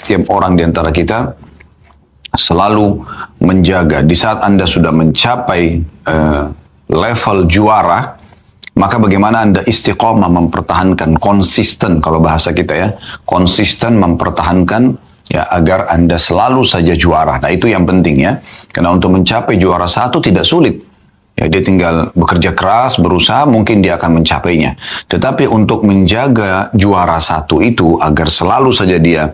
setiap orang di antara kita selalu menjaga. Di saat Anda sudah mencapai level juara, maka bagaimana Anda istiqomah mempertahankan, konsisten kalau bahasa kita ya, konsisten mempertahankan ya agar Anda selalu saja juara. Nah itu yang penting ya, karena untuk mencapai juara satu tidak sulit. Ya, dia tinggal bekerja keras, berusaha, mungkin dia akan mencapainya. Tetapi untuk menjaga juara satu itu agar selalu saja dia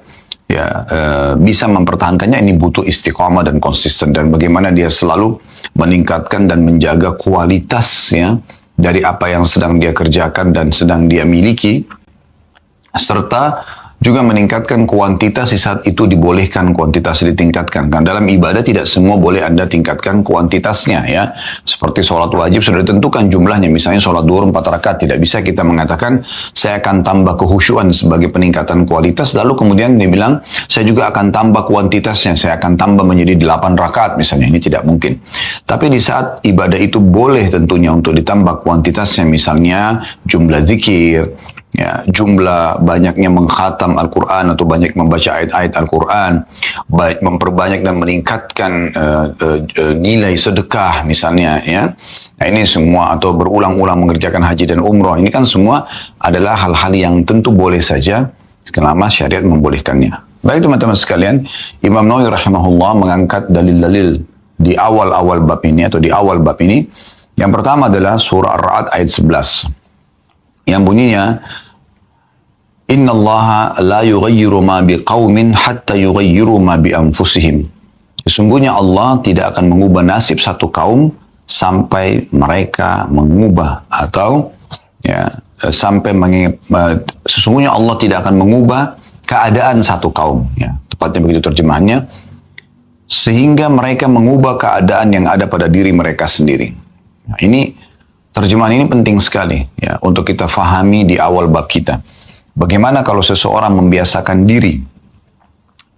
bisa mempertahankannya, ini butuh istiqomah dan konsisten, dan bagaimana dia selalu meningkatkan dan menjaga kualitasnya dari apa yang sedang dia kerjakan dan sedang dia miliki, serta juga meningkatkan kuantitas di saat itu dibolehkan kuantitas ditingkatkan. Karena dalam ibadah tidak semua boleh Anda tingkatkan kuantitasnya ya. Seperti sholat wajib sudah ditentukan jumlahnya. Misalnya sholat duhur 4 rakaat. Tidak bisa kita mengatakan saya akan tambah kehusyuan sebagai peningkatan kualitas. Lalu kemudian dia bilang saya juga akan tambah kuantitasnya. Saya akan tambah menjadi 8 rakaat misalnya. Ini tidak mungkin. Tapi di saat ibadah itu boleh tentunya untuk ditambah kuantitasnya. Misalnya jumlah zikir, ya, jumlah banyaknya mengkhatam Al-Quran atau banyak membaca ayat-ayat Al-Quran, baik memperbanyak dan meningkatkan nilai sedekah misalnya ya. Nah ini semua, atau berulang-ulang mengerjakan haji dan umroh, ini kan semua adalah hal-hal yang tentu boleh saja selama syariat membolehkannya. Baik teman-teman sekalian, Imam Nawawi rahimahullah mengangkat dalil-dalil di awal-awal bab ini atau di awal bab ini. Yang pertama adalah surah Ar-Ra'd ayat 11. Yang bunyinya, Inna Allah la yughayyiru ma biqaumin hatta yughayyiru ma bi anfusihim. Sesungguhnya Allah tidak akan mengubah nasib satu kaum sampai mereka mengubah, atau ya sampai sesungguhnya Allah tidak akan mengubah keadaan satu kaum, ya tepatnya begitu terjemahannya, sehingga mereka mengubah keadaan yang ada pada diri mereka sendiri. Nah, ini terjemahan ini penting sekali ya untuk kita fahami di awal bab kita. Bagaimana kalau seseorang membiasakan diri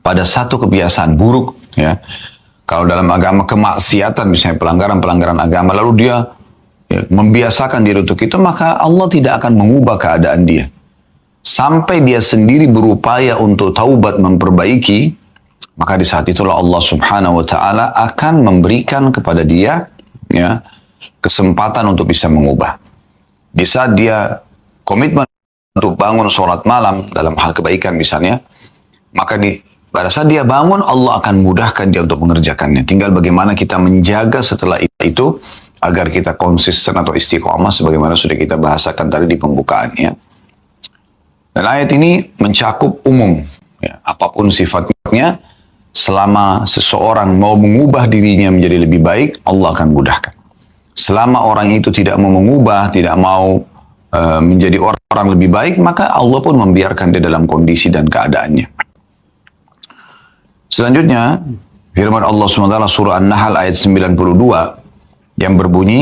pada satu kebiasaan buruk ya. Kalau dalam agama kemaksiatan misalnya pelanggaran-pelanggaran agama, lalu dia membiasakan diri untuk itu, maka Allah tidak akan mengubah keadaan dia. Sampai dia sendiri berupaya untuk taubat memperbaiki, maka di saat itulah Allah Subhanahu wa taala akan memberikan kepada dia ya kesempatan untuk bisa mengubah. Di saat dia komitmen untuk bangun sholat malam dalam hal kebaikan misalnya, maka pada saat dia bangun Allah akan mudahkan dia untuk mengerjakannya. Tinggal bagaimana kita menjaga setelah itu agar kita konsisten atau istiqomah sebagaimana sudah kita bahasakan tadi di pembukaan ya. Dan ayat ini mencakup umum ya, apapun sifatnya, selama seseorang mau mengubah dirinya menjadi lebih baik, Allah akan mudahkan. Selama orang itu tidak mau mengubah, tidak mau menjadi orang lebih baik, maka Allah pun membiarkan dia dalam kondisi dan keadaannya. Selanjutnya, firman Allah SWT surah An-Nahl ayat 92 yang berbunyi,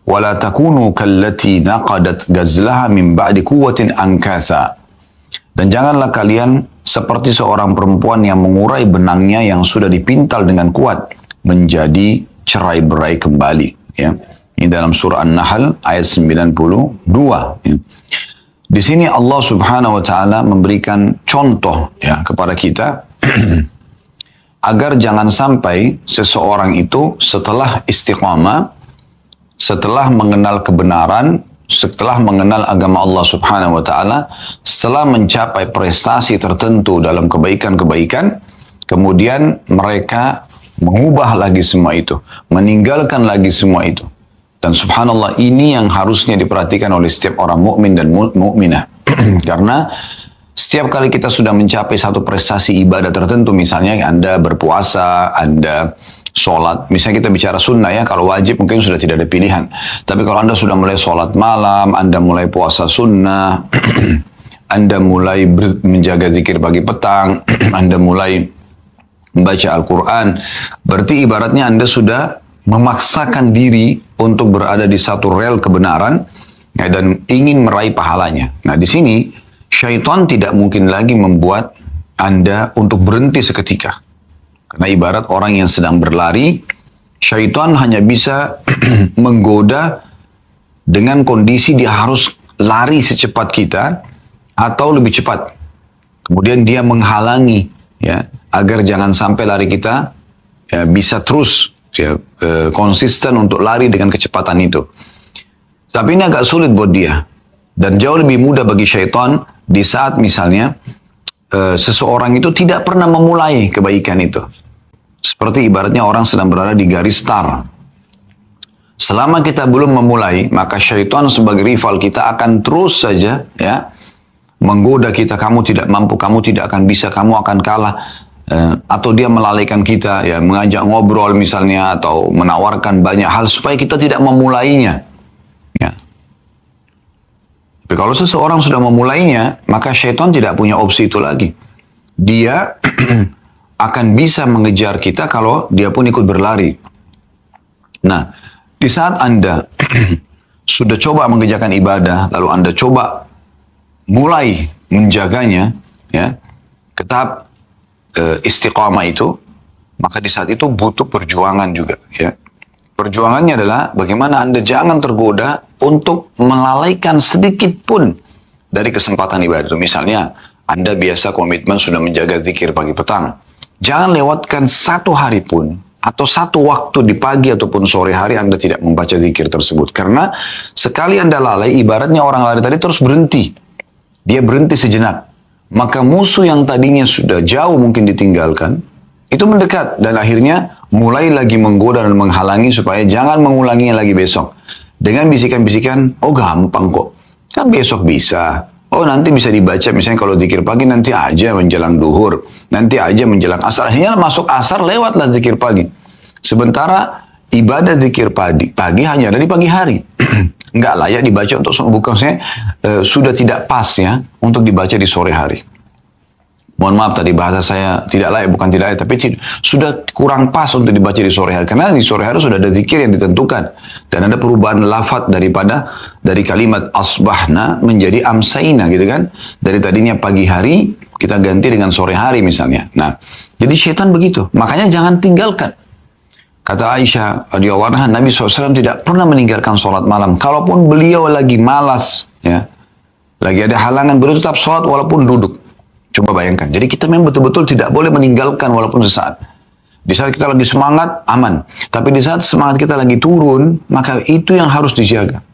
وَلَا تَكُونُوا كَالَّتِي نَقَدَتْ غَزْلَهَا مِنْ بَعْدِ قُوَّةٍ أَنْكَاثًا. Dan janganlah kalian seperti seorang perempuan yang mengurai benangnya yang sudah dipintal dengan kuat menjadi cerai-berai kembali. Ya. Ini dalam surah An-Nahl ayat 92. Ya. Di sini Allah Subhanahu wa taala memberikan contoh ya kepada kita agar jangan sampai seseorang itu setelah istiqamah, setelah mengenal kebenaran, setelah mengenal agama Allah Subhanahu wa taala, setelah mencapai prestasi tertentu dalam kebaikan-kebaikan, kemudian mereka mengubah lagi semua itu, meninggalkan lagi semua itu. Dan subhanallah, ini yang harusnya diperhatikan oleh setiap orang mukmin dan mukminah. Karena setiap kali kita sudah mencapai satu prestasi ibadah tertentu, misalnya Anda berpuasa, Anda sholat, misalnya kita bicara sunnah ya, kalau wajib mungkin sudah tidak ada pilihan. Tapi kalau Anda sudah mulai sholat malam, Anda mulai puasa sunnah, Anda mulai menjaga zikir pagi petang, Anda mulai membaca Al-Quran, berarti ibaratnya Anda sudah memaksakan diri untuk berada di satu rel kebenaran ya, dan ingin meraih pahalanya. Nah di sini syaitan tidak mungkin lagi membuat Anda untuk berhenti seketika. Karena ibarat orang yang sedang berlari, syaitan hanya bisa menggoda dengan kondisi dia harus lari secepat kita atau lebih cepat. Kemudian dia menghalangi ya, agar jangan sampai lari kita ya, bisa terus ya, konsisten untuk lari dengan kecepatan itu. Tapi ini agak sulit buat dia. Dan jauh lebih mudah bagi syaitan di saat misalnya seseorang itu tidak pernah memulai kebaikan itu. Seperti ibaratnya orang sedang berada di garis start. Selama kita belum memulai, maka syaitan sebagai rival kita akan terus saja ya menggoda kita, kamu tidak mampu, kamu tidak akan bisa, kamu akan kalah. Atau dia melalaikan kita, ya mengajak ngobrol misalnya, atau menawarkan banyak hal supaya kita tidak memulainya. Ya. Tapi kalau seseorang sudah memulainya, maka syaitan tidak punya opsi itu lagi. Dia akan bisa mengejar kita kalau dia pun ikut berlari. Nah, di saat Anda sudah coba mengerjakan ibadah, lalu Anda coba mulai menjaganya, ya, ke tahap istiqamah itu, maka di saat itu butuh perjuangan juga, ya. Perjuangannya adalah bagaimana Anda jangan tergoda untuk melalaikan sedikit pun dari kesempatan ibadah itu. Misalnya, Anda biasa komitmen sudah menjaga zikir pagi petang. Jangan lewatkan satu hari pun atau satu waktu di pagi ataupun sore hari Anda tidak membaca zikir tersebut. Karena sekali Anda lalai, ibaratnya orang lari tadi terus berhenti. Dia berhenti sejenak. Maka musuh yang tadinya sudah jauh mungkin ditinggalkan, itu mendekat dan akhirnya mulai lagi menggoda dan menghalangi supaya jangan mengulanginya lagi besok. Dengan bisikan-bisikan, oh gampang kok, kan besok bisa. Oh nanti bisa dibaca misalnya kalau zikir pagi nanti aja menjelang duhur, nanti aja menjelang asar. Akhirnya masuk asar lewatlah zikir pagi. Sementara ibadah zikir pagi hanya ada di pagi hari. Nggak layak dibaca untuk bukannya sudah tidak pas ya untuk dibaca di sore hari. Mohon maaf tadi bahasa saya tidak layak, bukan tidak layak, tapi sudah kurang pas untuk dibaca di sore hari. Karena di sore hari sudah ada zikir yang ditentukan. Dan ada perubahan lafaz dari kalimat asbahna menjadi amsayna gitu kan. Dari tadinya pagi hari, kita ganti dengan sore hari misalnya. Nah, jadi syaitan begitu. Makanya jangan tinggalkan. Kata Aisyah radhiyallahu anha, Nabi SAW tidak pernah meninggalkan sholat malam. Kalaupun beliau lagi malas, ya, lagi ada halangan, beliau tetap sholat walaupun duduk. Coba bayangkan. Jadi kita memang betul-betul tidak boleh meninggalkan walaupun sesaat. Di saat kita lagi semangat, aman. Tapi di saat semangat kita lagi turun, maka itu yang harus dijaga.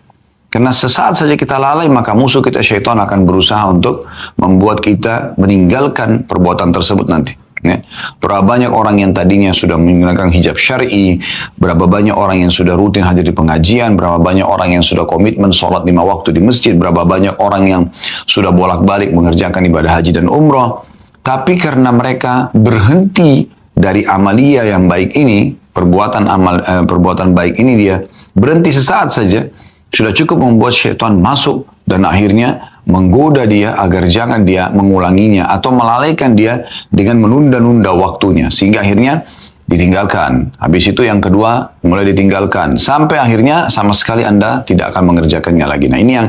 Karena sesaat saja kita lalai, maka musuh kita syaitan akan berusaha untuk membuat kita meninggalkan perbuatan tersebut nanti. Ya. Berapa banyak orang yang tadinya sudah menggunakan hijab syar'i, berapa banyak orang yang sudah rutin hadir di pengajian, berapa banyak orang yang sudah komitmen sholat 5 waktu di masjid, berapa banyak orang yang sudah bolak-balik mengerjakan ibadah haji dan umrah. Tapi karena mereka berhenti dari amalia yang baik ini, perbuatan baik ini dia berhenti sesaat saja, sudah cukup membuat syaitan masuk dan akhirnya menggoda dia agar jangan dia mengulanginya atau melalaikan dia dengan menunda-nunda waktunya sehingga akhirnya ditinggalkan. Habis itu yang kedua mulai ditinggalkan sampai akhirnya sama sekali Anda tidak akan mengerjakannya lagi. Nah, ini yang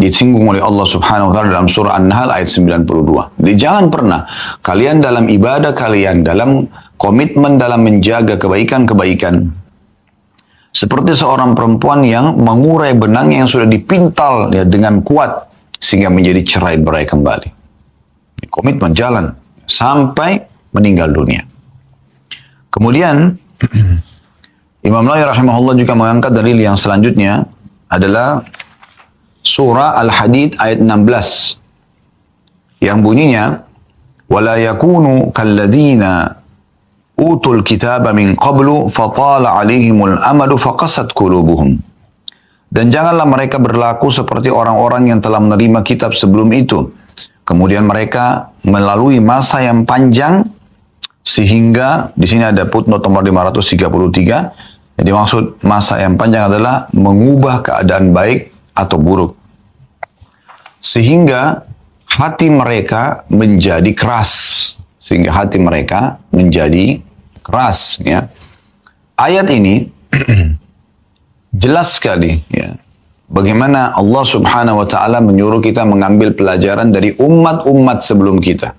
disinggung oleh Allah Subhanahu wa taala dalam surah An-Nahl ayat 92. Jadi jangan pernah kalian dalam ibadah kalian, dalam komitmen dalam menjaga kebaikan-kebaikan, seperti seorang perempuan yang mengurai benangnya yang sudah dipintal ya, dengan kuat sehingga menjadi cerai-berai kembali. Komitmen jalan sampai meninggal dunia. Kemudian Imam Nawawi rahimahullah juga mengangkat dalil yang selanjutnya adalah surah Al-Hadid ayat 16 yang bunyinya wala yakunu kalladzina utul kitaba min qablu fatala alaihimul amadu faqasat qulubuhum. Dan janganlah mereka berlaku seperti orang-orang yang telah menerima kitab sebelum itu. Kemudian mereka melalui masa yang panjang sehingga di sini ada footnote nomor 533. Jadi maksud masa yang panjang adalah mengubah keadaan baik atau buruk. Sehingga hati mereka menjadi keras. Sehingga hati mereka menjadi keras. Ya. Ayat ini jelas sekali ya, bagaimana Allah Subhanahu wa taala menyuruh kita mengambil pelajaran dari umat-umat sebelum kita.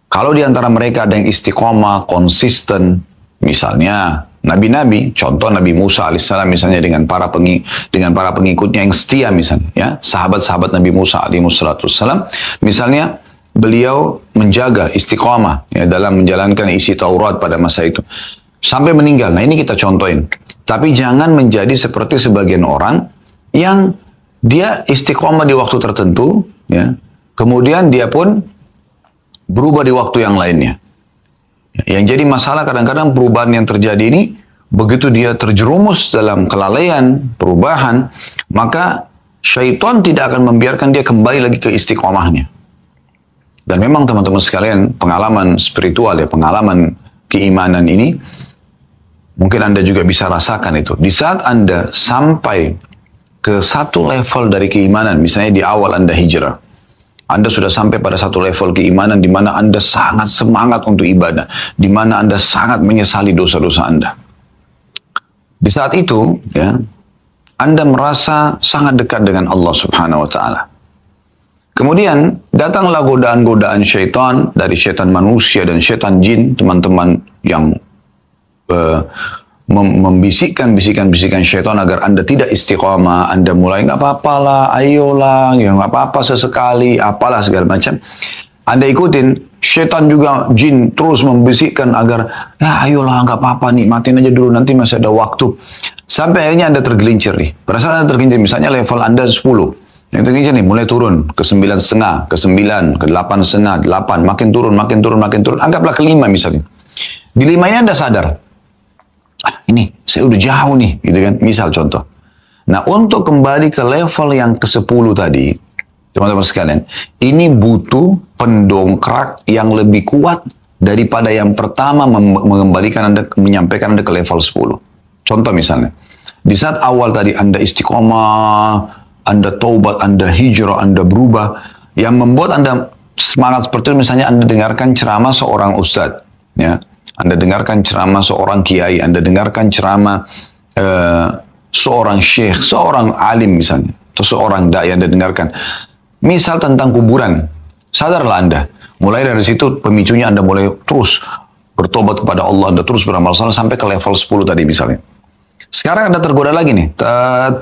Kalau di antara mereka ada yang istiqomah, konsisten, misalnya nabi-nabi, contoh Nabi Musa alaihissalam misalnya dengan para pengikutnya yang setia misalnya, ya, sahabat-sahabat Nabi Musa alaihissalam, misalnya beliau menjaga istiqamah ya, dalam menjalankan isi Taurat pada masa itu. Sampai meninggal. Nah ini kita contohin. Tapi jangan menjadi seperti sebagian orang yang dia istiqamah di waktu tertentu, ya, kemudian dia pun berubah di waktu yang lainnya. Yang jadi masalah kadang-kadang perubahan yang terjadi ini, begitu dia terjerumus dalam kelalaian, perubahan, maka syaitan tidak akan membiarkan dia kembali lagi ke istiqomahnya. Dan memang teman-teman sekalian, pengalaman spiritual ya, pengalaman keimanan ini, mungkin Anda juga bisa rasakan itu. Di saat Anda sampai ke satu level dari keimanan, misalnya di awal Anda hijrah, Anda sudah sampai pada satu level keimanan di mana Anda sangat semangat untuk ibadah, di mana Anda sangat menyesali dosa-dosa Anda. Di saat itu, ya, Anda merasa sangat dekat dengan Allah Subhanahu wa Ta'ala. Kemudian datanglah godaan-godaan syaitan dari syaitan manusia dan syaitan jin, teman-teman yang membisikkan-bisikan syaitan agar Anda tidak istiqamah, Anda mulai nggak apa-apa lah, ayolah, ya nggak apa-apa sesekali, apalah segala macam. Anda ikutin, syaitan juga jin terus membisikkan agar, ya ayolah nggak apa-apa, nikmatin aja dulu, nanti masih ada waktu. Sampai akhirnya Anda tergelincir nih. Pada saat Anda tergelincir, misalnya level Anda 10, yang tergelincir nih, mulai turun ke 9,5, ke 9, ke 8,5, 8, makin turun, anggaplah ke 5 misalnya. Di 5 ini Anda sadar, ini saya udah jauh nih, gitu kan, misal contoh. Nah, untuk kembali ke level yang ke-10 tadi, teman-teman sekalian, ini butuh pendongkrak yang lebih kuat daripada yang pertama mengembalikan Anda, menyampaikan Anda ke level 10. Contoh misalnya, di saat awal tadi Anda istiqomah, Anda taubat, Anda hijrah, Anda berubah, yang membuat Anda semangat seperti itu, misalnya Anda dengarkan ceramah seorang ustadz, ya, Anda dengarkan ceramah seorang kiai, Anda dengarkan ceramah seorang syekh, seorang alim misalnya, atau seorang dai Anda dengarkan. Misal tentang kuburan, sadarlah Anda. Mulai dari situ pemicunya Anda mulai terus bertobat kepada Allah, Anda terus beramal saleh sampai ke level 10 tadi misalnya. Sekarang Anda tergoda lagi nih,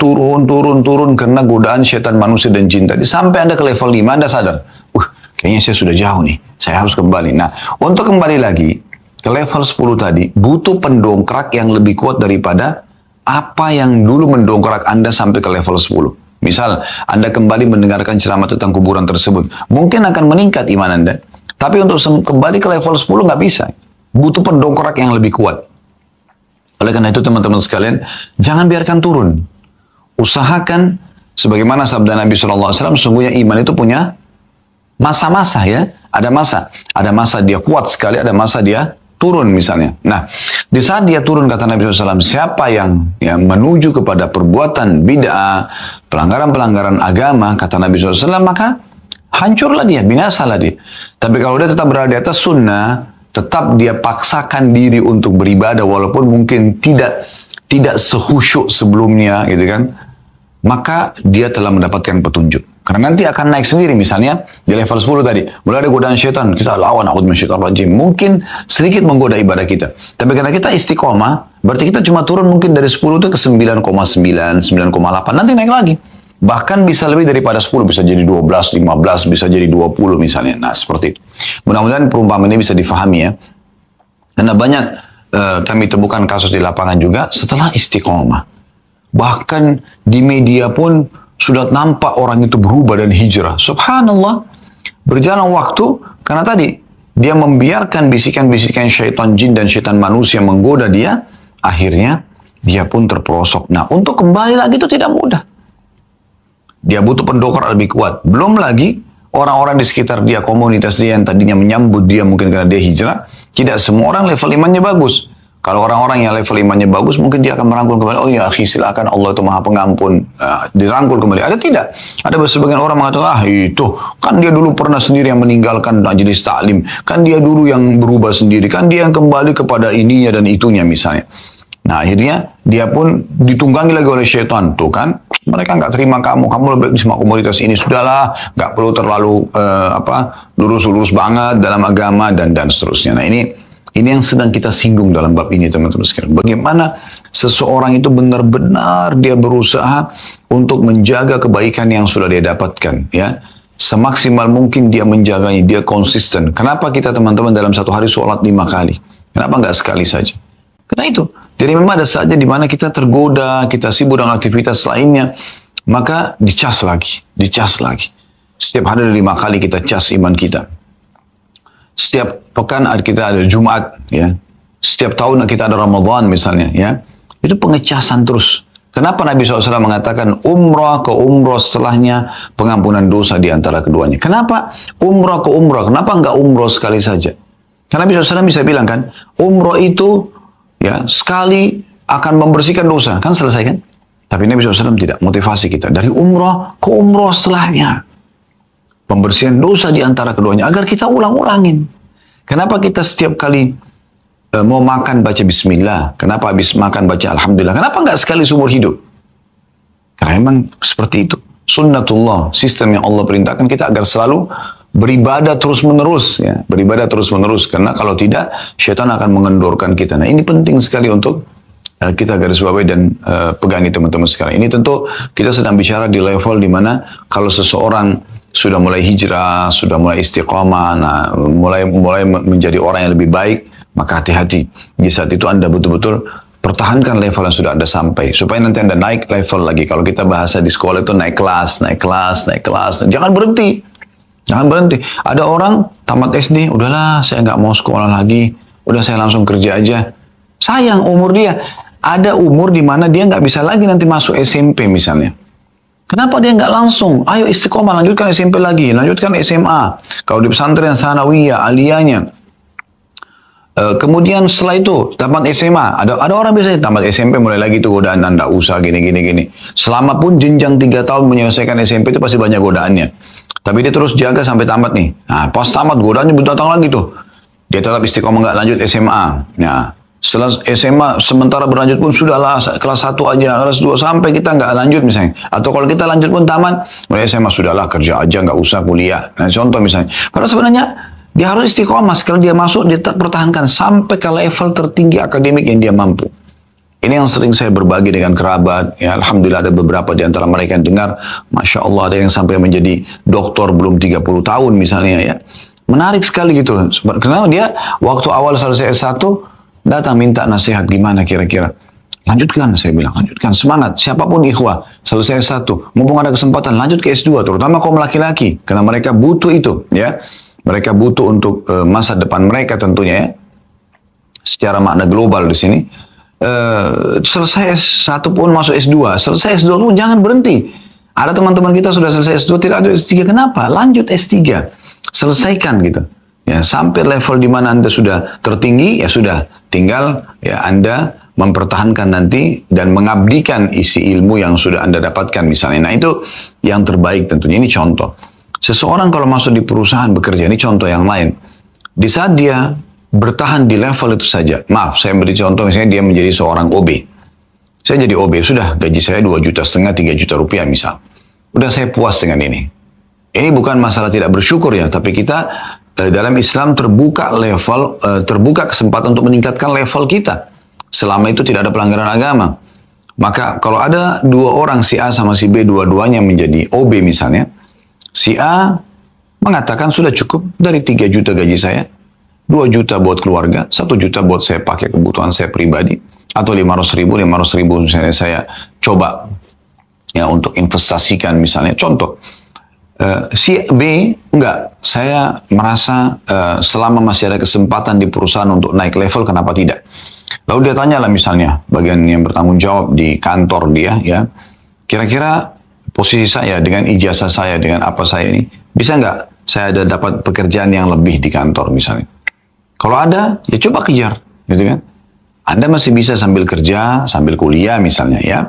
turun karena godaan syaitan manusia dan jin tadi. Sampai Anda ke level 5, Anda sadar, kayaknya saya sudah jauh nih, saya harus kembali. Nah, untuk kembali lagi ke level 10 tadi, butuh pendongkrak yang lebih kuat daripada apa yang dulu mendongkrak Anda sampai ke level 10. Misal, Anda kembali mendengarkan ceramah tentang kuburan tersebut. Mungkin akan meningkat iman Anda. Tapi untuk kembali ke level 10 nggak bisa. Butuh pendongkrak yang lebih kuat. Oleh karena itu teman-teman sekalian, jangan biarkan turun. Usahakan, sebagaimana sabda Nabi SAW, sungguhnya iman itu punya masa-masa ya. Ada masa dia kuat sekali, ada masa dia turun misalnya. Nah, di saat dia turun, kata Nabi SAW, siapa yang menuju kepada perbuatan bid'ah, pelanggaran-pelanggaran agama, kata Nabi SAW, maka hancurlah dia, binasalah dia. Tapi kalau dia tetap berada di atas sunnah, tetap dia paksakan diri untuk beribadah, walaupun mungkin tidak sehusyuk sebelumnya, gitu kan, maka dia telah mendapatkan petunjuk. Karena nanti akan naik sendiri, misalnya di level 10 tadi, mulai ada godaan syaitan, kita lawan, mungkin sedikit menggoda ibadah kita. Tapi karena kita istiqomah, berarti kita cuma turun mungkin dari 10 itu ke 9,9, 9,8, nanti naik lagi. Bahkan bisa lebih daripada 10, bisa jadi 12, 15, bisa jadi 20 misalnya. Nah, seperti itu. Mudah-mudahan perumpamaan ini bisa difahami ya. Karena banyak kami temukan kasus di lapangan juga setelah istiqomah. Bahkan di media pun sudah nampak orang itu berubah dan hijrah. Subhanallah. Berjalan waktu, karena tadi dia membiarkan bisikan-bisikan syaitan jin dan syaitan manusia menggoda dia, akhirnya dia pun terperosok. Nah, untuk kembali lagi itu tidak mudah. Dia butuh pendongkrak lebih kuat. Belum lagi orang-orang di sekitar dia, komunitas dia yang tadinya menyambut dia mungkin karena dia hijrah, tidak semua orang level imannya bagus. Kalau orang-orang yang level imannya bagus, mungkin dia akan merangkul kembali. Oh ya, akhi, silakan, Allah itu maha pengampun. Dirangkul kembali. Ada tidak? Ada sebagian orang mengatakan, itu kan dia dulu pernah sendiri yang meninggalkan majelis taklim. Kan dia dulu yang berubah sendiri. Kan dia yang kembali kepada ininya dan itunya misalnya. Nah, akhirnya dia pun ditunggangi lagi oleh syaitan. Tuh kan, mereka nggak terima kamu lebih sama komunitas ini. Sudahlah, nggak perlu terlalu lurus-lurus banget dalam agama dan seterusnya. Nah, ini yang sedang kita singgung dalam bab ini, teman-teman sekalian. Bagaimana seseorang itu benar-benar dia berusaha untuk menjaga kebaikan yang sudah dia dapatkan, ya. semaksimal mungkin dia menjaganya, dia konsisten. Kenapa kita teman-teman dalam satu hari sholat 5 kali? Kenapa nggak sekali saja? Karena itu. Jadi memang ada saatnya di mana kita tergoda, kita sibuk dengan aktivitas lainnya, maka dicas lagi, dicas lagi. Setiap hari ada 5 kali kita cas iman kita. Setiap pekan kita ada Jumat, ya. Setiap tahun kita ada Ramadan misalnya, ya. Itu pengecasan terus. Kenapa Nabi SAW mengatakan umrah ke umrah setelahnya pengampunan dosa di antara keduanya? Kenapa umrah ke umrah? Kenapa enggak umrah sekali saja? Karena Nabi SAW bisa bilang kan, umrah itu ya sekali akan membersihkan dosa. Kan selesai kan? Tapi Nabi SAW tidak, motivasi kita. Dari umrah ke umrah setelahnya. Pembersihan dosa di antara keduanya. Agar kita ulang-ulangin. Kenapa kita setiap kali mau makan baca bismillah? Kenapa habis makan baca alhamdulillah? Kenapa enggak sekali seumur hidup? Karena memang seperti itu. Sunnatullah, sistem yang Allah perintahkan kita agar selalu beribadah terus-menerus. Ya. Beribadah terus-menerus. Karena kalau tidak, syaitan akan mengendorkan kita. Nah ini penting sekali untuk kita garis bawahi dan pegangi teman-teman sekarang. Ini tentu kita sedang bicara di level di mana kalau seseorang sudah mulai hijrah, sudah mulai istiqamah, nah, mulai menjadi orang yang lebih baik, maka hati-hati. Di saat itu Anda betul-betul pertahankan level yang sudah Anda sampai. Supaya nanti Anda naik level lagi. Kalau kita bahasa di sekolah itu naik kelas, naik kelas, naik kelas. Jangan berhenti. Jangan berhenti. Ada orang tamat SD, udahlah saya nggak mau sekolah lagi. Udah saya langsung kerja aja. Sayang umur dia. Ada umur di mana dia nggak bisa lagi nanti masuk SMP misalnya. Kenapa dia nggak langsung? Ayo istiqomah, lanjutkan SMP lagi, lanjutkan SMA. Kalau di pesantren sanawiyah, aliyahnya. Kemudian setelah itu tamat SMA, ada orang biasanya tamat SMP mulai lagi tuh godaan, Anda usah gini. Selama pun jenjang 3 tahun menyelesaikan SMP itu pasti banyak godaannya. Tapi dia terus jaga sampai tamat nih. Nah, pas tamat godaannya datang lagi tuh. Dia tetap istiqomah nggak lanjut SMA. Nah, setelah SMA sementara berlanjut pun sudahlah kelas 1 aja, kelas 2 sampai kita nggak lanjut misalnya. Atau kalau kita lanjut pun tamat, mulai SMA sudahlah kerja aja nggak usah kuliah. Nah, contoh misalnya. Padahal sebenarnya dia harus istiqomah. Sekali dia masuk, dia tetap pertahankan sampai ke level tertinggi akademik yang dia mampu. Ini yang sering saya berbagi dengan kerabat. Ya, Alhamdulillah ada beberapa di antara mereka yang dengar. Masya Allah ada yang sampai menjadi doktor belum 30 tahun misalnya ya. Menarik sekali gitu. Kenapa dia waktu awal selesai S1, datang minta nasihat gimana kira-kira. Lanjutkan, saya bilang, lanjutkan, semangat. Siapapun ikhwah, selesai S1. Mumpung ada kesempatan, lanjut ke S2. Terutama kaum laki-laki. Karena mereka butuh itu ya. Mereka butuh untuk masa depan mereka tentunya ya. Secara makna global di sini. Selesai S1 pun masuk S2. Selesai S2 pun jangan berhenti. Ada teman-teman kita sudah selesai S2, tidak ada S3. Kenapa? Lanjut S3. Selesaikan gitu. Ya, sampai level di mana Anda sudah tertinggi, ya sudah. Tinggal ya Anda mempertahankan nanti dan mengabdikan isi ilmu yang sudah Anda dapatkan misalnya. Nah itu yang terbaik tentunya. Ini contoh. Seseorang kalau masuk di perusahaan bekerja, ini contoh yang lain. Di saat dia bertahan di level itu saja. Maaf, saya beri contoh misalnya dia menjadi seorang OB. Saya jadi OB, sudah gaji saya 2,5 juta, 3 juta rupiah misal. Udah saya puas dengan ini. Ini bukan masalah tidak bersyukur ya, tapi kita dalam Islam terbuka level, terbuka kesempatan untuk meningkatkan level kita. Selama itu tidak ada pelanggaran agama. Maka kalau ada 2 orang, si A sama si B, dua-duanya menjadi OB misalnya, si A mengatakan sudah cukup dari 3 juta gaji saya, 2 juta buat keluarga, 1 juta buat saya pakai kebutuhan saya pribadi, atau 500 ribu misalnya saya coba ya untuk investasikan misalnya. Contoh, si B enggak, saya merasa selama masih ada kesempatan di perusahaan untuk naik level, kenapa tidak? Lalu dia tanya lah misalnya, bagian yang bertanggung jawab di kantor dia ya, kira-kira posisi saya dengan ijazah saya, dengan apa saya ini, bisa nggak saya ada dapat pekerjaan yang lebih di kantor misalnya? Kalau ada, ya coba kejar, gitu kan? Anda masih bisa sambil kerja, sambil kuliah misalnya ya,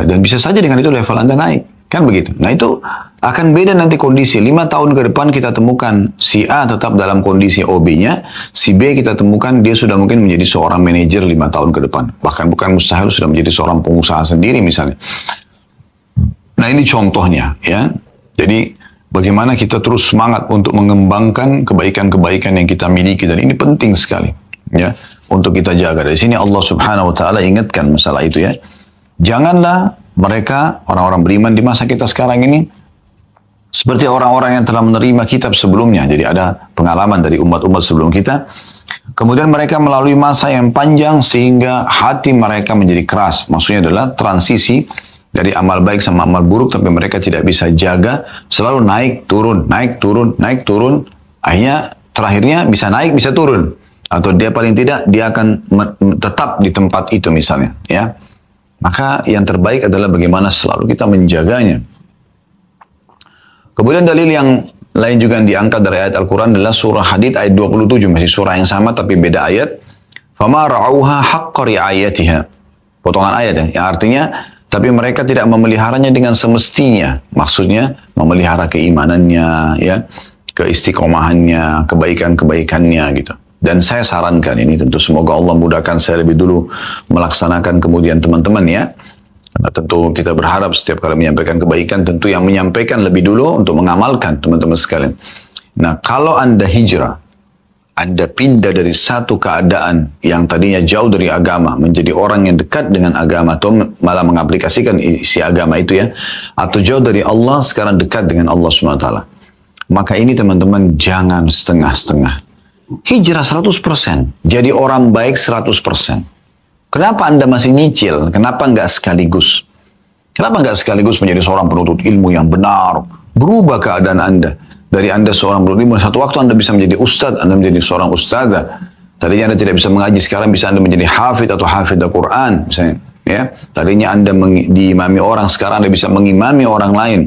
dan bisa saja dengan itu level Anda naik, kan begitu? Nah itu akan beda nanti kondisi. 5 tahun ke depan kita temukan si A tetap dalam kondisi OB-nya, si B kita temukan dia sudah mungkin menjadi seorang manajer 5 tahun ke depan, bahkan bukan mustahil sudah menjadi seorang pengusaha sendiri misalnya. Nah ini contohnya ya. Jadi bagaimana kita terus semangat untuk mengembangkan kebaikan-kebaikan yang kita miliki, dan ini penting sekali ya untuk kita jaga. Dari sini Allah Subhanahu wa taala ingatkan masalah itu ya. Janganlah mereka orang-orang beriman di masa kita sekarang ini Seperti orang-orang yang telah menerima kitab sebelumnya. Jadi ada pengalaman dari umat-umat sebelum kita. Kemudian mereka melalui masa yang panjang sehingga hati mereka menjadi keras. Maksudnya adalah transisi dari amal baik sama amal buruk, tapi mereka tidak bisa jaga. Selalu naik, turun, naik, turun, naik, turun. Akhirnya terakhirnya bisa naik, bisa turun. Atau dia paling tidak, dia akan tetap di tempat itu misalnya. Ya. Maka yang terbaik adalah bagaimana selalu kita menjaganya. Kemudian dalil yang lain juga yang diangkat dari ayat Al-Quran adalah surah Hadid ayat 27. Masih surah yang sama tapi beda ayat. فَمَا رَعَوْهَا حَقَّ رِعَayَتِهَا. Potongan ayat ya. Yang artinya, tapi mereka tidak memeliharanya dengan semestinya. Maksudnya, memelihara keimanannya, ya, keistiqomahannya, kebaikan-kebaikannya gitu. Dan saya sarankan ini tentu semoga Allah mudahkan saya lebih dulu melaksanakan kemudian teman-teman ya. Karena tentu kita berharap setiap kali menyampaikan kebaikan, tentu yang menyampaikan lebih dulu untuk mengamalkan teman-teman sekalian. Nah, kalau Anda hijrah, Anda pindah dari satu keadaan yang tadinya jauh dari agama, menjadi orang yang dekat dengan agama, atau malah mengaplikasikan isi agama itu ya, atau jauh dari Allah, sekarang dekat dengan Allah SWT. Maka ini teman-teman jangan setengah-setengah. Hijrah 100%, jadi orang baik 100%. Kenapa Anda masih nyicil? Kenapa nggak sekaligus? Kenapa nggak sekaligus menjadi seorang penuntut ilmu yang benar? Berubah keadaan Anda. Dari Anda seorang penuntut ilmu, satu waktu Anda bisa menjadi ustadz, Anda menjadi seorang ustadzah. Tadinya Anda tidak bisa mengaji, sekarang bisa Anda menjadi hafid atau hafidh Al-Quran, misalnya. Ya, tadinya Anda diimami orang, sekarang Anda bisa mengimami orang lain.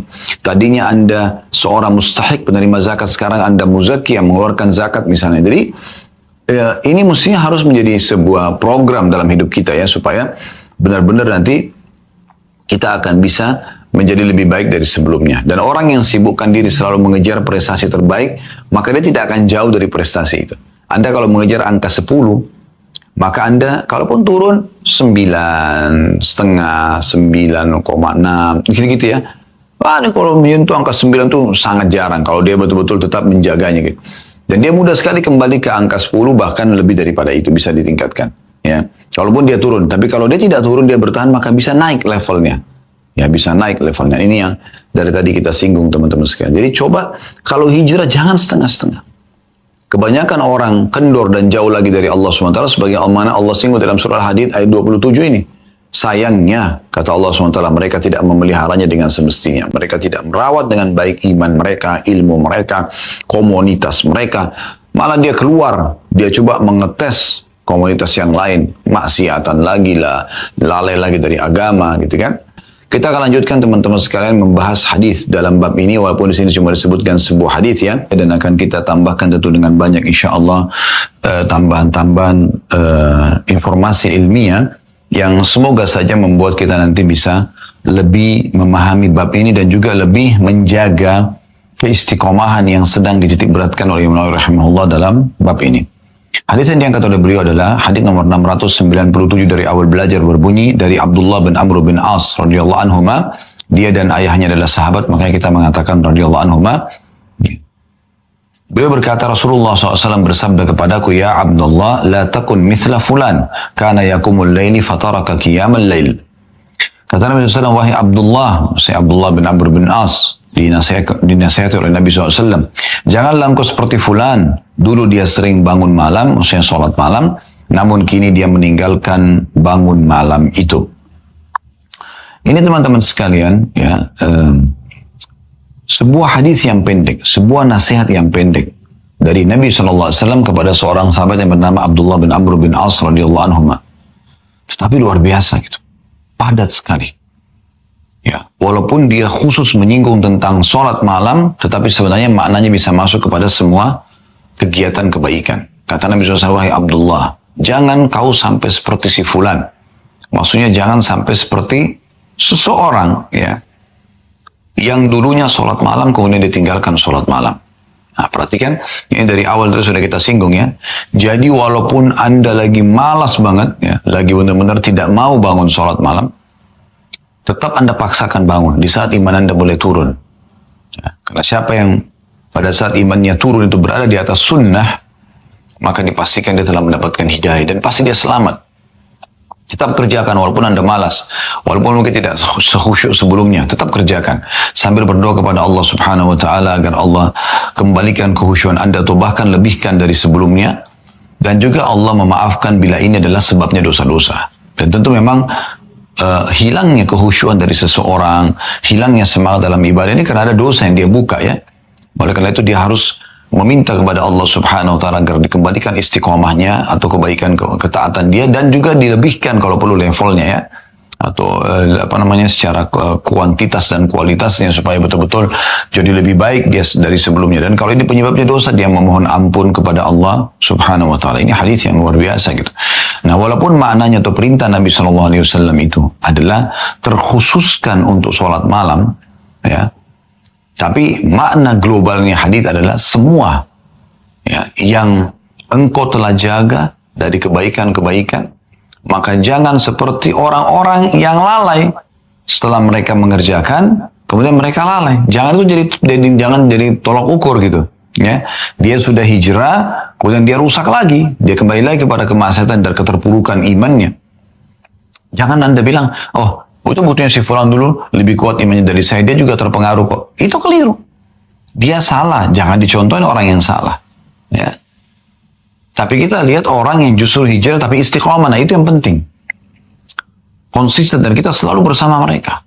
Tadinya Anda seorang mustahik penerima zakat, sekarang Anda muzaki yang mengeluarkan zakat misalnya. Jadi ya, ini mestinya harus menjadi sebuah program dalam hidup kita ya, supaya benar-benar nanti kita akan bisa menjadi lebih baik dari sebelumnya. Dan orang yang sibukkan diri selalu mengejar prestasi terbaik, maka dia tidak akan jauh dari prestasi itu. Anda kalau mengejar angka 10, maka Anda kalaupun turun 9,5, 9,6, gitu-gitu ya. Wah, ini kalau menyentuh angka 9 itu sangat jarang kalau dia betul-betul tetap menjaganya gitu. Dan dia mudah sekali kembali ke angka 10, bahkan lebih daripada itu bisa ditingkatkan. Ya, kalaupun dia turun, tapi kalau dia tidak turun, dia bertahan, maka bisa naik levelnya. Ya, bisa naik levelnya. Ini yang dari tadi kita singgung teman-teman sekalian. Jadi coba kalau hijrah jangan setengah-setengah. Kebanyakan orang kendor dan jauh lagi dari Allah SWT, sebagai mana Allah singgung dalam surah Al-Hadid ayat 27 ini. Sayangnya, kata Allah SWT, mereka tidak memeliharanya dengan semestinya. Mereka tidak merawat dengan baik iman mereka, ilmu mereka, komunitas mereka. Malah dia keluar, dia coba mengetes komunitas yang lain. Maksiatan lagi lah, lalai lagi dari agama gitu kan. Kita akan lanjutkan teman-teman sekalian membahas hadis dalam bab ini, walaupun di sini cuma disebutkan sebuah hadis ya, dan akan kita tambahkan tentu dengan banyak insya Allah tambahan-tambahan informasi ilmiah yang semoga saja membuat kita nanti bisa lebih memahami bab ini dan juga lebih menjaga keistiqomahan yang sedang dititik beratkan oleh Imam Nawawi rahimahullah dalam bab ini. Hadis yang diangkat oleh beliau adalah hadis nomor 697 dari awal belajar, berbunyi dari Abdullah bin Amr bin As radhiyallahu anhuma. Dia dan ayahnya adalah sahabat, makanya kita mengatakan radhiyallahu anhuma. Beliau berkata, Rasulullah SAW bersabda kepadaku, ya Abdullah, la takun mithla fulan, kana yakumul layli fataraka qiyamal layl. Kata Nabi SAW, wahai Abdullah, saya Abdullah bin Amr bin As, dinasihati oleh Nabi SAW, janganlah engkau seperti fulan, dulu dia sering bangun malam, maksudnya sholat malam, namun kini dia meninggalkan bangun malam itu. Ini teman-teman sekalian, ya, sebuah hadis yang pendek, sebuah nasihat yang pendek dari Nabi SAW kepada seorang sahabat yang bernama Abdullah bin Amr bin As radhiyallahu anhuma. Tetapi luar biasa gitu, padat sekali. Ya, walaupun dia khusus menyinggung tentang sholat malam, tetapi sebenarnya maknanya bisa masuk kepada semua kegiatan kebaikan. Kata Nabi SAW, wahai Abdullah, jangan kau sampai seperti si fulan. Maksudnya jangan sampai seperti seseorang ya, yang dulunya sholat malam kemudian ditinggalkan sholat malam. Nah, perhatikan, ini dari awal itu sudah kita singgung ya. Jadi walaupun Anda lagi malas banget, ya, lagi benar-benar tidak mau bangun sholat malam, tetap Anda paksakan bangun di saat iman Anda boleh turun. Ya, karena siapa yang pada saat imannya turun itu berada di atas sunnah, maka dipastikan dia telah mendapatkan hidayah dan pasti dia selamat. Tetap kerjakan walaupun Anda malas, walaupun mungkin tidak sekhusyuk sebelumnya, tetap kerjakan sambil berdoa kepada Allah Subhanahu wa taala agar Allah kembalikan kekhusyuan Anda atau bahkan lebihkan dari sebelumnya, dan juga Allah memaafkan bila ini adalah sebabnya dosa-dosa. Dan tentu memang hilangnya kekhusyuan dari seseorang, hilangnya semangat dalam ibadah ini karena ada dosa yang dia buka ya. Oleh karena itu dia harus meminta kepada Allah Subhanahu wa taala agar dikembalikan istiqomahnya atau kebaikan ketaatan dia, dan juga dilebihkan kalau perlu levelnya ya, atau secara kuantitas dan kualitasnya supaya betul-betul jadi lebih baik dia dari sebelumnya. Dan kalau ini penyebabnya dosa, dia memohon ampun kepada Allah Subhanahu wa taala. Ini hadis yang luar biasa gitu. Nah, walaupun maknanya atau perintah Nabi sallallahu alaihi wasallam itu adalah terkhususkan untuk sholat malam ya, tapi makna globalnya hadis adalah semua ya, yang engkau telah jaga dari kebaikan-kebaikan, maka jangan seperti orang-orang yang lalai setelah mereka mengerjakan, kemudian mereka lalai. Jangan itu jangan jadi tolok ukur gitu. Ya, dia sudah hijrah, kemudian dia rusak lagi, dia kembali lagi kepada kemaksiatan dan keterpurukan imannya. Jangan Anda bilang, oh itu buktinya si fulan dulu lebih kuat imannya dari saya, dia juga terpengaruh kok. Itu keliru. Dia salah, jangan dicontohin orang yang salah. Ya. Tapi kita lihat orang yang justru hijrah tapi istiqomah, nah itu yang penting. Konsisten dan kita selalu bersama mereka.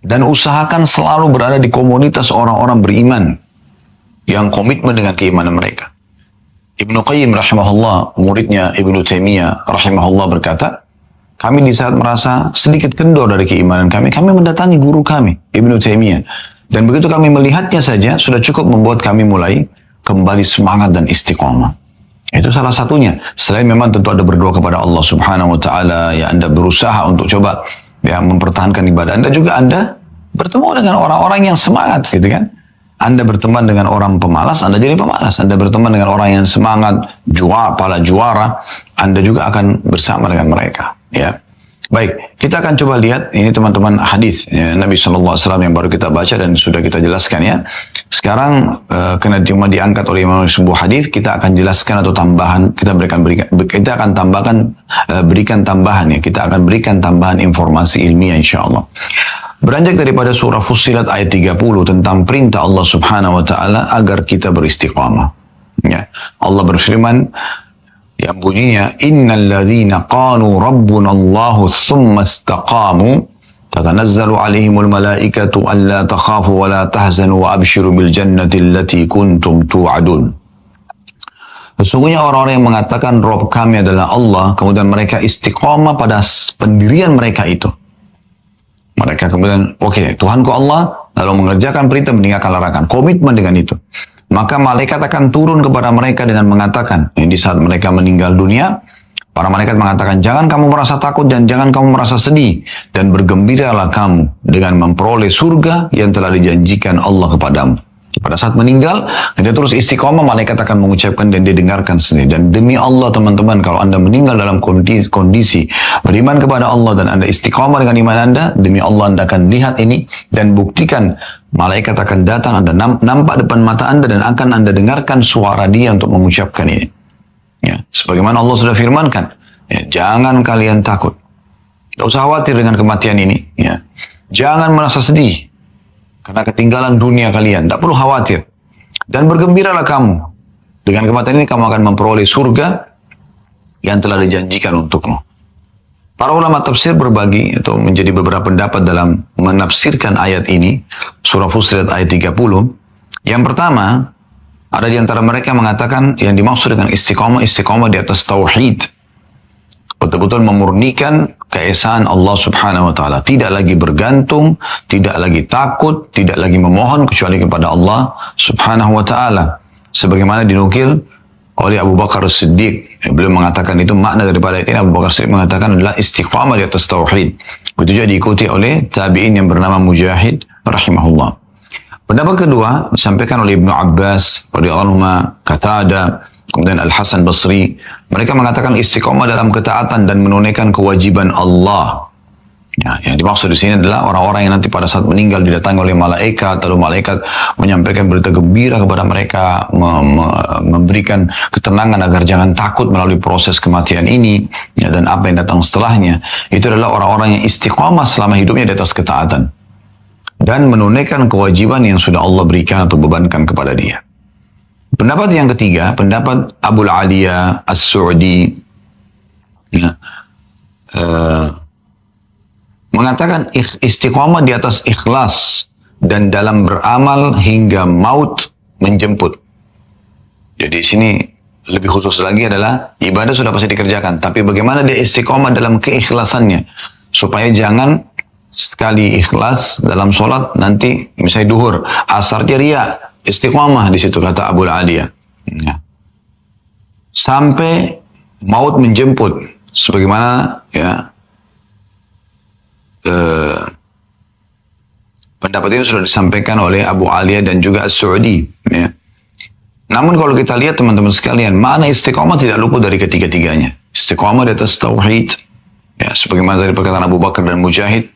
Dan usahakan selalu berada di komunitas orang-orang beriman yang komitmen dengan keimanan mereka. Ibnu Qayyim rahimahullah, muridnya Ibnu Taimiyah rahimahullah berkata, kami di saat merasa sedikit kendor dari keimanan kami mendatangi guru kami, Ibnu Taimiyah. Dan begitu kami melihatnya saja, sudah cukup membuat kami mulai kembali semangat dan istiqomah. Itu salah satunya. Selain memang tentu ada berdoa kepada Allah Subhanahu wa taala, ya Anda berusaha untuk coba ya mempertahankan ibadah Anda, juga Anda bertemu dengan orang-orang yang semangat gitu kan. Anda berteman dengan orang pemalas, Anda jadi pemalas. Anda berteman dengan orang yang semangat, para juara, Anda juga akan bersama dengan mereka. Ya, baik. Kita akan coba lihat ini teman-teman hadis ya, Nabi SAW yang baru kita baca dan sudah kita jelaskan ya. Sekarang karena cuma diangkat oleh Imam sebuah hadis, kita akan jelaskan atau tambahan. Kita akan tambahkan berikan tambahan ya. Kita akan berikan tambahan informasi ilmiah insya Allah. Beranjak daripada surah Fussilat ayat 30 tentang perintah Allah Subhanahu wa taala agar kita beristiqamah. Ya. Allah berfirman yang bunyinya, innal ladzina qalu rabbuna Allahu tsumma istaqamu tatanazzalu alaihimul malaikatu alla takhafu wa la tahzanu wa abshiru bil jannati allati kuntum tu'adun. Sesungguhnya orang-orang yang mengatakan Rabb kami adalah Allah, kemudian mereka istiqamah pada pendirian mereka itu. Mereka kemudian, oke, Tuhanku Allah, lalu mengerjakan perintah, meninggalkan larangan. Komitmen dengan itu. Maka malaikat akan turun kepada mereka dengan mengatakan, di saat mereka meninggal dunia, para malaikat mengatakan, jangan kamu merasa takut dan jangan kamu merasa sedih. Dan bergembiralah kamu dengan memperoleh surga yang telah dijanjikan Allah kepadamu. Pada saat meninggal, dia terus istiqomah, malaikat akan mengucapkan dan dia dengarkan sendiri. Dan demi Allah teman-teman, kalau Anda meninggal dalam kondisi beriman kepada Allah dan Anda istiqomah dengan iman Anda, demi Allah Anda akan lihat ini dan buktikan. Malaikat akan datang, Anda nampak depan mata Anda dan akan Anda dengarkan suara dia untuk mengucapkan ini. Ya, sebagaimana Allah sudah firmankan, ya, jangan kalian takut. Tidak usah khawatir dengan kematian ini. Ya. Jangan merasa sedih karena ketinggalan dunia kalian. Tidak perlu khawatir. Dan bergembiralah kamu. Dengan kematian ini kamu akan memperoleh surga yang telah dijanjikan untukmu. Para ulama tafsir berbagi atau menjadi beberapa pendapat dalam menafsirkan ayat ini, surah Fussilat ayat 30. Yang pertama, ada di antara mereka yang mengatakan yang dimaksud dengan istiqamah di atas tauhid. Betul-betul memurnikan keesaan Allah Subhanahu wa taala, tidak lagi bergantung, tidak lagi takut, tidak lagi memohon kecuali kepada Allah Subhanahu wa taala. Sebagaimana dinukil oleh Abu Bakar As-Siddiq, beliau mengatakan itu makna daripada ayat ini. Abu Bakar As-Siddiq mengatakan adalah istiqamah di atas tauhid. Begitu juga diikuti oleh tabi'in yang bernama Mujahid rahimahullah. Pendapat kedua disampaikan oleh Ibnu Abbas radhiyallahu anhu, Qatada, kemudian Al-Hasan Basri. Mereka mengatakan istiqamah dalam ketaatan dan menunaikan kewajiban Allah. Ya, yang dimaksud di sini adalah orang-orang yang nanti pada saat meninggal didatangi oleh malaikat, lalu malaikat menyampaikan berita gembira kepada mereka, memberikan ketenangan agar jangan takut melalui proses kematian ini, ya, dan apa yang datang setelahnya. Itu adalah orang-orang yang istiqamah selama hidupnya di atas ketaatan dan menunaikan kewajiban yang sudah Allah berikan atau bebankan kepada dia. Pendapat yang ketiga, pendapat Abu Aliyah As-Su'di, ya, mengatakan istiqamah di atas ikhlas dan dalam beramal hingga maut menjemput. Jadi di sini lebih khusus lagi adalah ibadah sudah pasti dikerjakan, tapi bagaimana dia istiqamah dalam keikhlasannya, supaya jangan sekali ikhlas dalam sholat nanti misalnya duhur, asar dia ria, istiqamah di situ kata Abu Aliyah. Ya. Sampai maut menjemput, sebagaimana ya pendapat ini sudah disampaikan oleh Abu Aliyah dan juga As-Su'di. Ya. Namun kalau kita lihat teman-teman sekalian, makna istiqamah tidak luput dari ketiga-tiganya. Istiqamah di atas tauhid, ya, sebagaimana dari perkataan Abu Bakar dan Mujahid.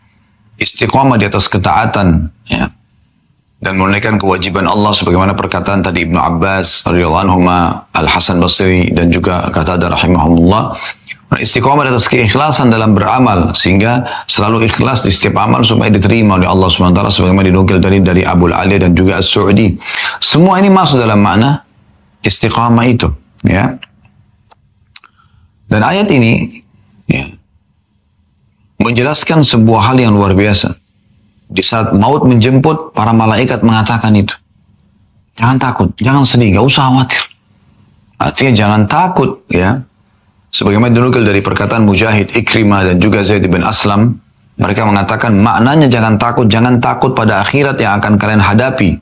Istiqamah di atas ketaatan, ya, dan menunaikan kewajiban Allah, sebagaimana perkataan tadi Ibnu Abbas radhiyallahu anhu, Al Hasan Basri dan juga Qatadah rahimahumullah. Istiqamah di atas keikhlasan dalam beramal, sehingga selalu ikhlas di setiap amal supaya diterima oleh Allah SWT, sebagaimana dinukil dari Abu Aliyah dan juga As-Su'di. Semua ini masuk dalam makna istiqamah itu, ya. Dan ayat ini, ya, menjelaskan sebuah hal yang luar biasa. Di saat maut menjemput, para malaikat mengatakan itu. Jangan takut, jangan sedih, gak usah khawatir. Artinya jangan takut, ya. Sebagaimana dinukil dari perkataan Mujahid, Ikrimah dan juga Zaid bin Aslam, mereka mengatakan maknanya jangan takut pada akhirat yang akan kalian hadapi.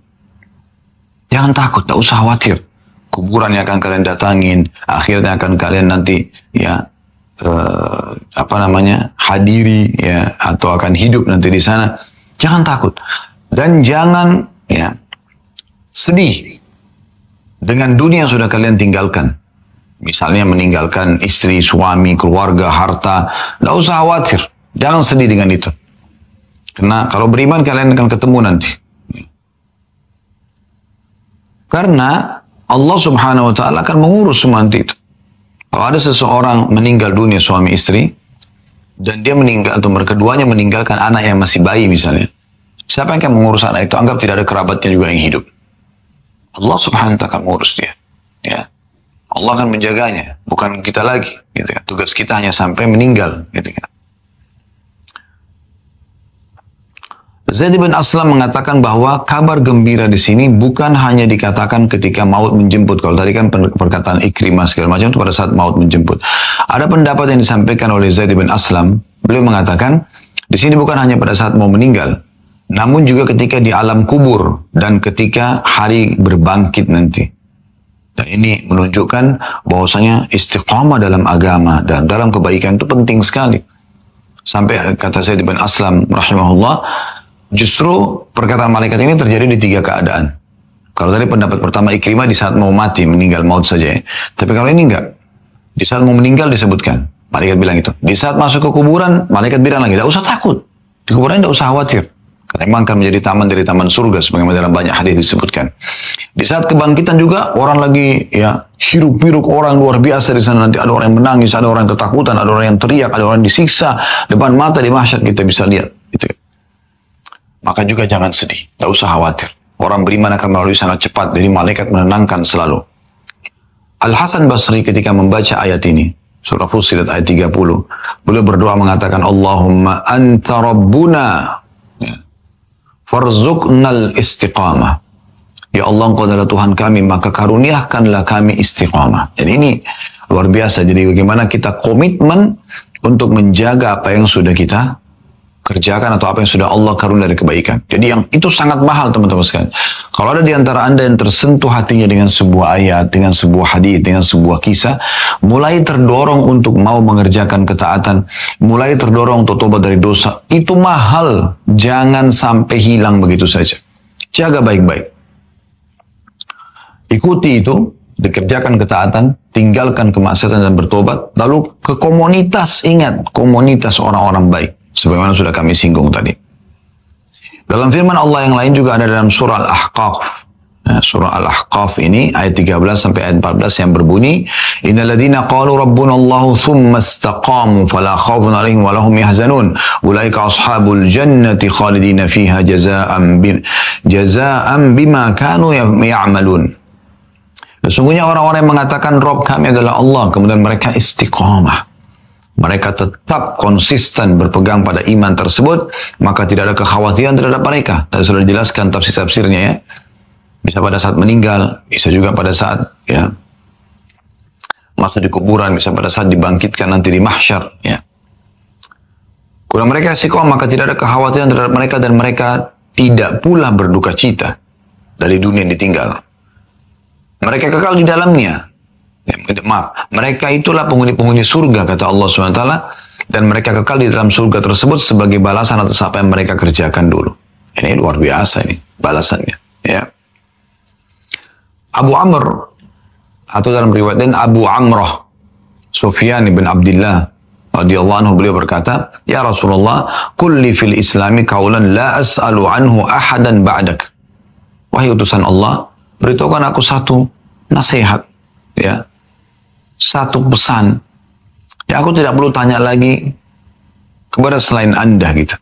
Jangan takut, tak usah khawatir. Kuburan yang akan kalian datangin, akhirat yang akan kalian nanti ya hadiri, ya, atau akan hidup nanti di sana. Jangan takut dan jangan ya sedih dengan dunia yang sudah kalian tinggalkan. Misalnya meninggalkan istri, suami, keluarga, harta. Tidak usah khawatir. Jangan sedih dengan itu. Karena kalau beriman kalian akan ketemu nanti. Karena Allah Subhanahu wa ta'ala akan mengurus semua nanti itu. Kalau ada seseorang meninggal dunia, suami istri, dan dia meninggal, atau keduanya meninggalkan anak yang masih bayi misalnya. Siapa yang akan mengurus anak itu? Anggap tidak ada kerabatnya juga yang hidup. Allah Subhanahu wa ta'ala akan mengurus dia. Ya. Allah akan menjaganya, bukan kita lagi. Gitu kan. Tugas kita hanya sampai meninggal. Gitu kan. Zaid bin Aslam mengatakan bahwa kabar gembira di sini bukan hanya dikatakan ketika maut menjemput. Kalau tadi kan perkataan Ikrimah segala macam itu pada saat maut menjemput. Ada pendapat yang disampaikan oleh Zaid bin Aslam. Beliau mengatakan di sini bukan hanya pada saat mau meninggal, namun juga ketika di alam kubur dan ketika hari berbangkit nanti. Dan ini menunjukkan bahwasanya istiqamah dalam agama dan dalam kebaikan itu penting sekali. Sampai kata Zaid bin Aslam rahimahullah, justru perkataan malaikat ini terjadi di tiga keadaan. Kalau tadi pendapat pertama Ikrimah di saat mau mati, meninggal maut saja ya. Tapi kalau ini enggak. Di saat mau meninggal disebutkan. Malaikat bilang itu. Di saat masuk ke kuburan, malaikat bilang lagi, tidak usah takut. Di kuburan tidak usah khawatir. Karena memang akan menjadi taman dari taman surga, sebagaimana dalam banyak hadis disebutkan. Di saat kebangkitan juga, orang lagi ya hiruk-pikuk, orang luar biasa di sana. Nanti ada orang yang menangis, ada orang yang ketakutan, ada orang yang teriak, ada orang yang disiksa. Depan mata di mahsyar kita bisa lihat. Gitu. Maka juga jangan sedih, tidak usah khawatir. Orang beriman akan melalui sangat cepat, jadi malaikat menenangkan selalu. Al-Hasan Basri ketika membaca ayat ini, surah Fussilat ayat 30, beliau berdoa mengatakan, Allahumma anta rabbuna, farzuqnal istiqamah. Ya Allah, Engkau adalah Tuhan kami, maka karuniakanlah kami istiqamah. Jadi ini luar biasa. Jadi bagaimana kita komitmen untuk menjaga apa yang sudah kita kerjakan atau apa yang sudah Allah karunia dari kebaikan. Jadi yang itu sangat mahal teman-teman sekalian. Kalau ada di antara Anda yang tersentuh hatinya dengan sebuah ayat, dengan sebuah hadis, dengan sebuah kisah, mulai terdorong untuk mau mengerjakan ketaatan, mulai terdorong untuk tobat dari dosa, itu mahal. Jangan sampai hilang begitu saja. Jaga baik-baik. Ikuti itu, dikerjakan ketaatan, tinggalkan kemaksiatan dan bertobat, lalu ke komunitas, ingat, komunitas orang-orang baik. Sebagaimana sudah kami singgung tadi. Dalam firman Allah yang lain juga ada dalam surah Al-Ahqaf. Nah, surah Al-Ahqaf ini ayat 13 sampai ayat 14 yang berbunyi, Innal ladzina qalu rabbunallahu thumma istaqamu fala khaufun 'alaihim wa lahum yahzanun ulaika ashabul jannati khalidina fiha jazaa'an bima kanu ya'malun. Sesungguhnya orang-orang yang mengatakan Rabb kami adalah Allah, kemudian mereka istiqamah. Mereka tetap konsisten berpegang pada iman tersebut, maka tidak ada kekhawatiran terhadap mereka. Tadi sudah dijelaskan tafsir-tafsirnya ya. Bisa pada saat meninggal, bisa juga pada saat ya masuk di kuburan, bisa pada saat dibangkitkan nanti di mahsyar ya. Kalau mereka istiqomah, maka tidak ada kekhawatiran terhadap mereka dan mereka tidak pula berduka cita dari dunia yang ditinggal. Mereka kekal di dalamnya. Ya, maaf, mereka itulah penghuni-penghuni surga, kata Allah SWT, dan mereka kekal di dalam surga tersebut sebagai balasan atas apa yang mereka kerjakan dulu. Ini luar biasa ini balasannya. Ya. Abu Amr, atau dalam riwayat lain Abu Amrah, Sufyan bin Abdullah radhiyallahu anhu, beliau berkata, Ya Rasulullah, kulli fil islami kaulan la as'alu anhu ahadan ba'dak. Wahai utusan Allah, beritahukan aku satu nasihat, ya, satu pesan ya, aku tidak perlu tanya lagi kepada selain Anda gitu.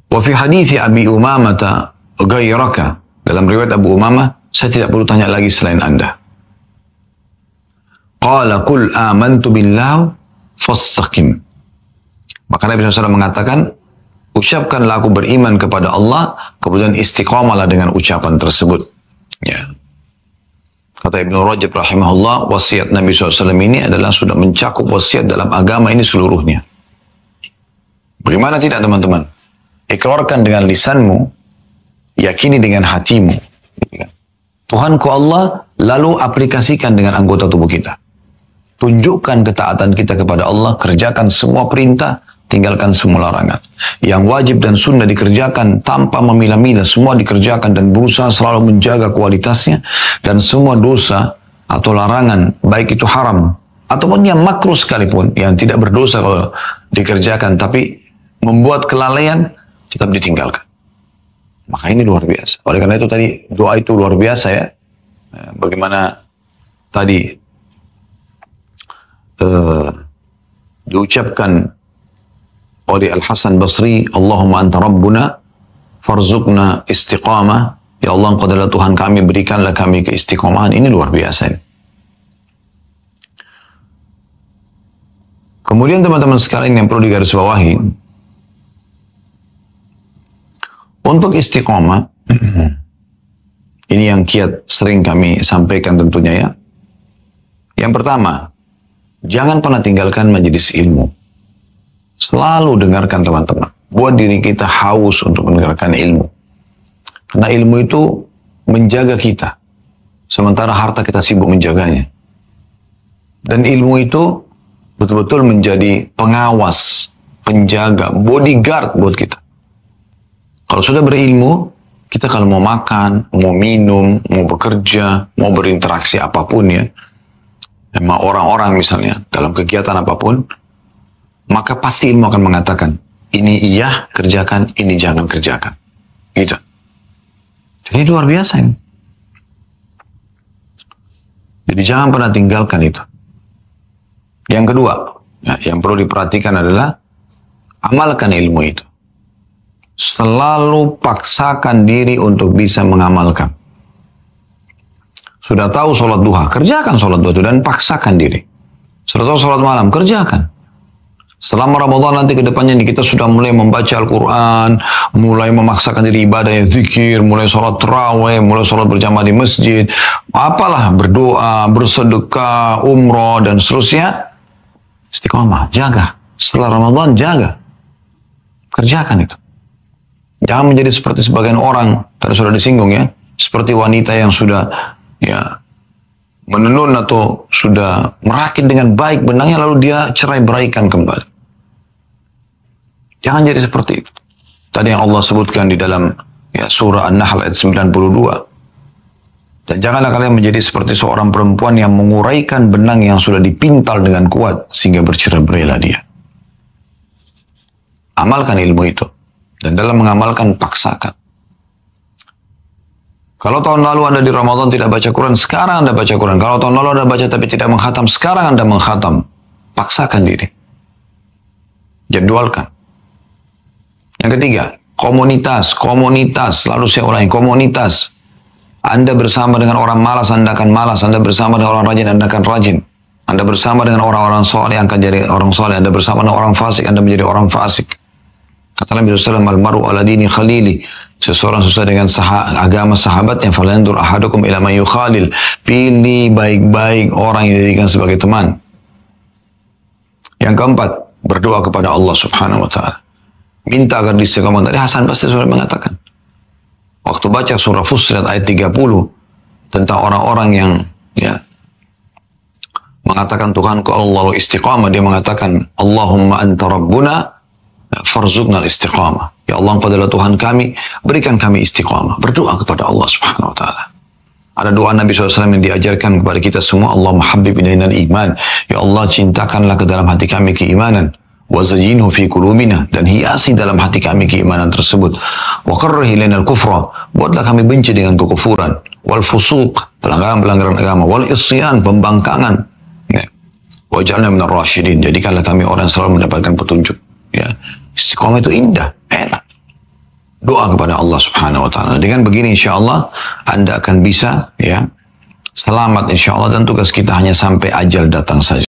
Wa fi hadithi Abi Umamah ghairaka, dalam riwayat Abu Umamah, saya tidak perlu tanya lagi selain Anda. Qala qul amantu billah fastaqim. Maka Nabi SAW mengatakan, ucapkanlah aku beriman kepada Allah, kemudian istiqamalah dengan ucapan tersebut. Ya. Kata Ibnu Rajab rahimahullah, wasiat Nabi SAW ini adalah sudah mencakup wasiat dalam agama ini seluruhnya. Bagaimana tidak teman-teman? Ikrarkan dengan lisanmu, yakini dengan hatimu. Tuhanku Allah, lalu aplikasikan dengan anggota tubuh kita. Tunjukkan ketaatan kita kepada Allah, kerjakan semua perintah, tinggalkan semua larangan. Yang wajib dan sunnah dikerjakan tanpa memilah-milah, semua dikerjakan dan berusaha selalu menjaga kualitasnya, dan semua dosa atau larangan, baik itu haram ataupun yang makruh sekalipun, yang tidak berdosa kalau dikerjakan tapi membuat kelalaian, tetap ditinggalkan. Maka ini luar biasa. Oleh karena itu tadi doa itu luar biasa ya. Bagaimana tadi diucapkan oleh Al-Hasan Basri, Allahumma anta rabbuna farzuqna istiqamah. Ya Allah, Engkau adalah Tuhan kami, berikanlah kami keistiqomahan. Ini luar biasa ini. Kemudian teman-teman sekalian yang perlu digarisbawahi, untuk istiqomah, ini yang kiat sering kami sampaikan tentunya ya. Yang pertama, jangan pernah tinggalkan majelis ilmu. Selalu dengarkan teman-teman. Buat diri kita haus untuk mendengarkan ilmu. Karena ilmu itu menjaga kita. Sementara harta kita sibuk menjaganya. Dan ilmu itu betul-betul menjadi pengawas, penjaga, bodyguard buat kita. Kalau sudah berilmu, kita kalau mau makan, mau minum, mau bekerja, mau berinteraksi apapun ya, sama orang-orang misalnya, dalam kegiatan apapun, maka pasti ilmu akan mengatakan, ini iya kerjakan, ini jangan kerjakan. Gitu. Jadi luar biasa ini. Jadi jangan pernah tinggalkan itu. Yang kedua, ya, yang perlu diperhatikan adalah amalkan ilmu itu. Selalu paksakan diri untuk bisa mengamalkan. Sudah tahu sholat duha, kerjakan sholat duha itu dan paksakan diri. Sudah tahu sholat malam, kerjakan. Selama Ramadan nanti ke depannya kita sudah mulai membaca Al-Quran, mulai memaksakan diri ibadah yang zikir, mulai sholat tarawih, mulai sholat berjamaah di masjid, apalah, berdoa, bersedekah, umroh, dan seterusnya. Istiqomah, jaga. Setelah Ramadan, jaga. Kerjakan itu. Jangan menjadi seperti sebagian orang, tadi sudah disinggung ya, seperti wanita yang sudah ya menenun atau sudah merakit dengan baik benangnya lalu dia cerai beraikan kembali. Jangan jadi seperti itu. Tadi yang Allah sebutkan di dalam ya, surah An-Nahl ayat 92. Dan janganlah kalian menjadi seperti seorang perempuan yang menguraikan benang yang sudah dipintal dengan kuat sehingga bercerai-berailah dia. Amalkan ilmu itu. Dan dalam mengamalkan, paksakan. Kalau tahun lalu Anda di Ramadan tidak baca Quran, sekarang Anda baca Quran. Kalau tahun lalu Anda baca tapi tidak menghatam, sekarang Anda menghatam. Paksakan diri. Jadwalkan. Yang ketiga, komunitas. Komunitas, selalu saya ulangi, komunitas. Anda bersama dengan orang malas, Anda akan malas. Anda bersama dengan orang rajin, Anda akan rajin. Anda bersama dengan orang-orang soleh, akan jadi orang soleh. Anda bersama dengan orang fasik, Anda menjadi orang fasik. Kata Nabi SAW, Al-maru ala dini khalili. Seseorang susah dengan agama sahabatnya. Falandur ahadukum ila man yukhalil. Pilih baik-baik orang yang dijadikan sebagai teman. Yang keempat, berdoa kepada Allah Subhanahu wa Ta'ala. Minta agar diistiqomah. Tadi Hasan Basri sudah mengatakan. Waktu baca surah Fussilat ayat 30 tentang orang-orang yang mengatakan Tuhanku Allah istiqamah, dia mengatakan Allahumma anta rabbuna farzuqna istiqamah. Ya Allah, Engkau adalah Tuhan kami, berikan kami istiqamah. Berdoa kepada Allah Subhanahu wa Ta'ala. Ada doa Nabi SAW yang diajarkan kepada kita semua. Allahumma habib ilainal iman. Ya Allah, cintakanlah ke dalam hati kami keimanan. Wazajinhu fi qulubina, dan hiasi dalam hati kami keimanan tersebut. Wa qarrih ilainal kufra, buatlah kami benci dengan kekufuran. Wal fusuq, pelanggaran agama. Wal isyan, pembangkangan. Waj'alna minar rasyidin, jadikanlah kami orang yang selalu mendapatkan petunjuk. Ya, istiqomah itu indah, enak. Doa kepada Allah Subhanahu wa Ta'ala. Dengan begini insyaallah Anda akan bisa selamat insyaallah, dan tugas kita hanya sampai ajal datang saja.